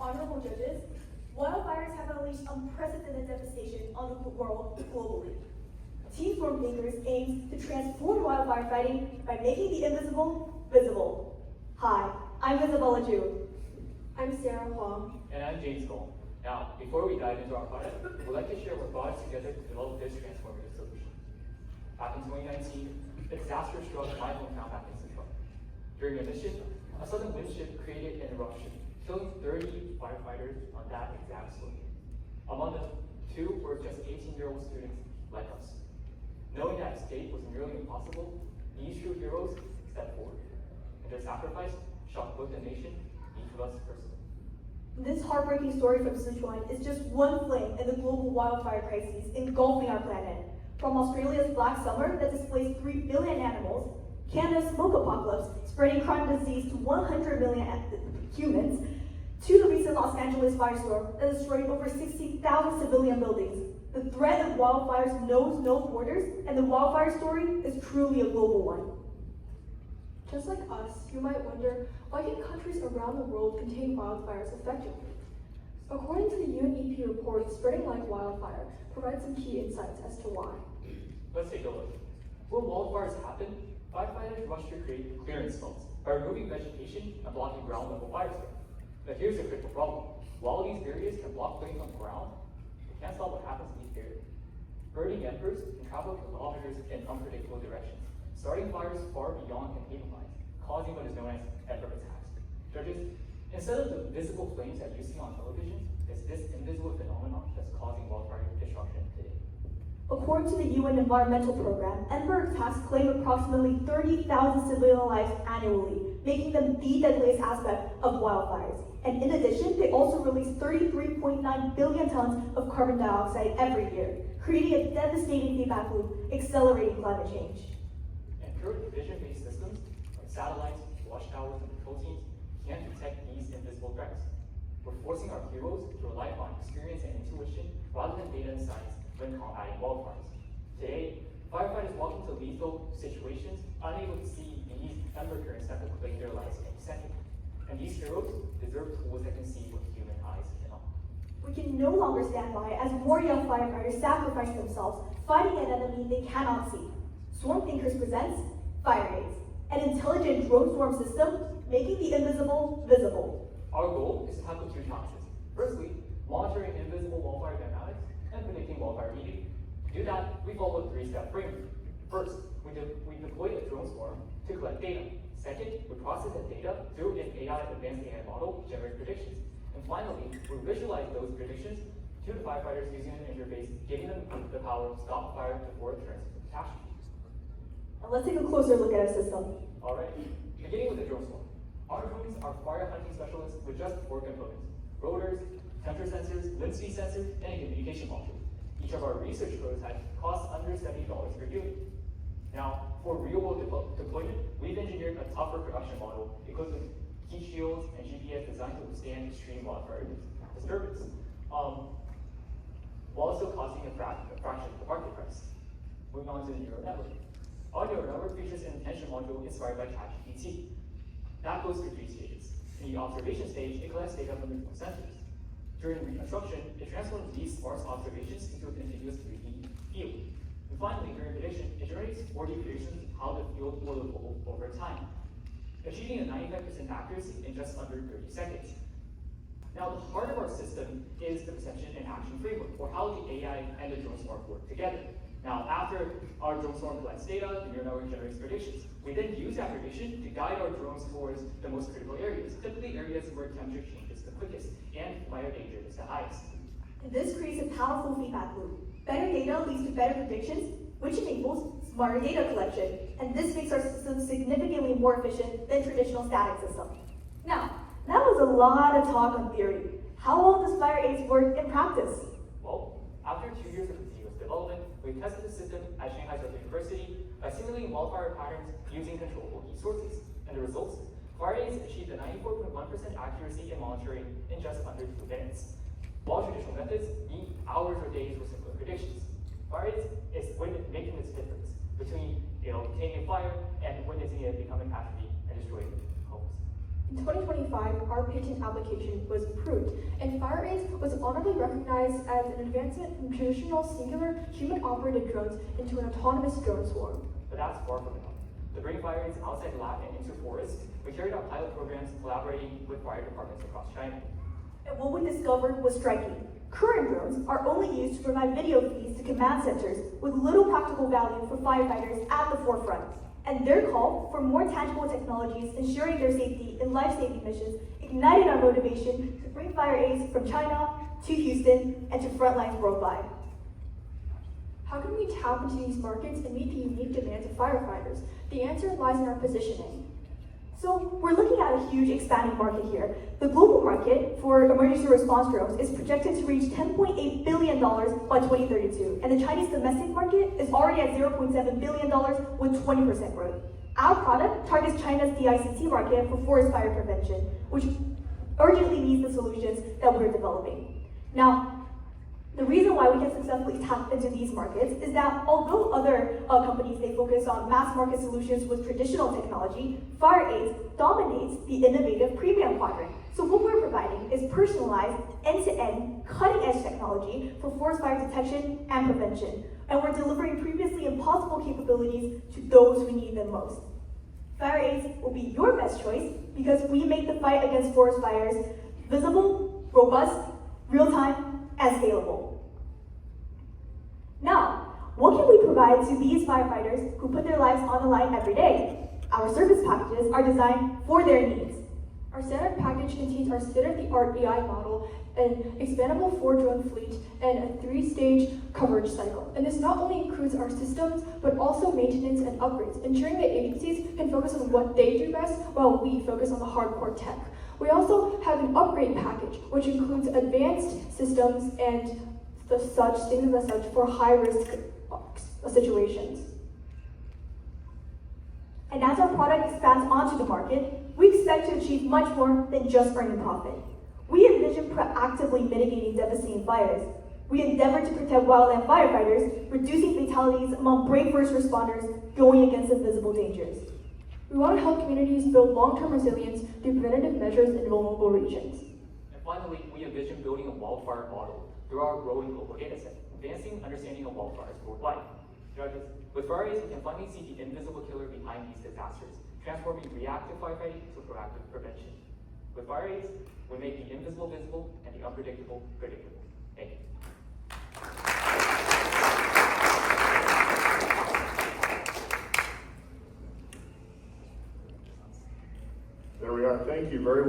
Honorable judges, wildfires have unleashed unprecedented devastation on the world globally. Team Storm Thinkers aims to transform wildfire fighting by making the invisible visible. Hi, I'm Isabella Ju. I'm Sarah Huang. And I'm James Cole. Now, before we dive into our product, we'd like to share what brought us together to develop this transformative solution. Back in 2019, a disaster struck my hometown back in Sichuan. During a mission, a sudden wind shift created an eruption, killing 30 firefighters on that exact slope. Among them, 2 were just 18-year-old students like us. Knowing that escape was nearly impossible, these true heroes stepped forward, and their sacrifice shocked both the nation, each of us personally. This heartbreaking story from Sichuan is just one flame in the global wildfire crisis engulfing our planet. From Australia's black summer that displaced 3 billion animals, Canada's smoke apocalypse spreading crime and disease to 100 million humans, to the recent Los Angeles firestorm that destroyed over 60,000 civilian buildings. The threat of wildfires knows no borders, and the wildfire story is truly a global one. Just like us, you might wonder, why can countries around the world contain wildfires effectively? According to the UNEP report, Spreading Like Wildfire provides some key insights as to why. Let's take a look. When wildfires happen, firefighters rush to create clearance zones by removing vegetation and blocking ground level fire spread. But here's the critical problem. While these areas can block flames on the ground, they can't stop what happens in these areas. Burning embers can travel kilometers in unpredictable directions, starting fires far beyond containment lines, causing what is known as ember attacks. Judges, instead of the visible flames that you see on television, it's this invisible phenomenon that's causing wildfire destruction today. According to the UN Environmental Program, ember attacks claim approximately 30,000 civilian lives annually, making them the deadliest aspect of wildfires. And in addition, they also release 33.9 billion tons of carbon dioxide every year, creating a devastating feedback loop, accelerating climate change. And current vision-based systems, like satellites, watchtowers, and patrol teams, can't detect these invisible threats. We're forcing our heroes to rely on experience and intuition rather than data and science when combating wildfires. Today, firefighters walk into lethal situations unable to see these ember currents that could claim their lives any second. And these heroes deserve tools that can see what human eyes cannot. We can no longer stand by as more young firefighters sacrifice themselves, fighting an enemy they cannot see. Storm Thinkers presents FireAIDSS, an intelligent drone storm system making the invisible visible. Our goal is to tackle 2 challenges. Firstly, monitoring invisible wildfire dynamics and predicting wildfire media. To do that, we follow a 3-step framework. First, we deploy a drone swarm to collect data. Second, we process that data through an advanced AI model to generate predictions. And finally, we visualize those predictions to the firefighters using an interface, giving them the power to stop fire before it turns into catastrophe. Now let's take a closer look at our system. Alright, beginning with the drone swarm. Our drones are fire hunting specialists with just 4 components: rotors, temperature sensors, wind speed sensors, and a communication module. Each of our research prototypes costs under $70 per unit. Now, for real-world deployment, we've engineered a tougher production model equipped with heat shields and GPS designed to withstand extreme wildfire disturbance, while also costing a fraction of the market price. Moving on to the neural network. Our neural network features an attention module inspired by ChatGPT. That goes through 3 stages. In the observation stage, it collects data from the sensors. During reconstruction, it transforms these sparse observations into a continuous 3D field. And finally, during prediction, it generates 4D predictions of how the field will evolve over time, achieving a 95% accuracy in just under 30 seconds. Now, the heart of our system is the perception and action framework, or how the AI and the drone swarm work together. Now, after our drone swarm collects data, the neural network generates predictions. We then use that prediction to guide our drones towards the most critical areas, typically areas where temperature changes the quickest and fire danger is the highest. This creates a powerful feedback loop. Better data leads to better predictions, which enables smarter data collection. And this makes our system significantly more efficient than traditional static systems. Now, that was a lot of talk on theory. How well does FireAIDSS work in practice? Well, after 2 years of continuous development, we tested the system at Shanghai State University by simulating wildfire patterns using controllable heat sources. And the results? FireAIDSS achieved a 94.1% accuracy in monitoring in just under 2 minutes. While traditional methods need hours or days for simpler predictions, FireAIDSS is making this difference between containing a fire and witnessing it become a catastrophe and destroying homes. In 2025, our patent application was approved, and FireAIDSS was honorably recognized as an advancement from traditional singular human-operated drones into an autonomous drone swarm. But that's far from enough. To bring FireAIDSS outside the lab and into forests, we carried out pilot programs collaborating with fire departments across China. And what we discovered was striking. Current drones are only used to provide video feeds to command centers with little practical value for firefighters at the forefront. And their call for more tangible technologies ensuring their safety in life-saving missions ignited our motivation to bring FireAIDSS from China to Houston and to front lines worldwide. How can we tap into these markets and meet the unique demands of firefighters? The answer lies in our positioning. So we're looking at a huge expanding market here. The global market for emergency response drones is projected to reach $10.8 billion by 2032, and the Chinese domestic market is already at $0.7 billion with 20% growth. Our product targets China's DICT market for forest fire prevention, which urgently needs the solutions that we're developing. Now, the reason why we can successfully tap into these markets is that although other companies, they focus on mass market solutions with traditional technology, FireAIDSS dominates the innovative premium quadrant. So what we're providing is personalized, end-to-end, cutting-edge technology for forest fire detection and prevention. And we're delivering previously impossible capabilities to those who need them most. FireAIDSS will be your best choice because we make the fight against forest fires visible, robust, real-time, and scalable. Now, what can we provide to these firefighters who put their lives on the line every day? Our service packages are designed for their needs. Our standard package contains our state-of-the-art AI model, an expandable 4-drone fleet, and a 3-stage coverage cycle. And this not only includes our systems, but also maintenance and upgrades, ensuring that agencies can focus on what they do best while we focus on the hardcore tech. We also have an upgrade package, which includes advanced systems and things as such for high-risk situations. And as our product expands onto the market, we expect to achieve much more than just earning profit. We envision proactively mitigating devastating fires. We endeavor to protect wildland firefighters, reducing fatalities among brave first responders going against invisible dangers. We want to help communities build long-term resilience through preventative measures in vulnerable regions. And finally, we envision building a wildfire model through our growing global dataset, advancing understanding of wildfires worldwide. Judges, with FireAIDSS, we can finally see the invisible killer behind these disasters, transforming reactive firefighting to proactive prevention. With FireAIDSS, we make the invisible visible and the unpredictable predictable. Thank you. There we are. Thank you very well.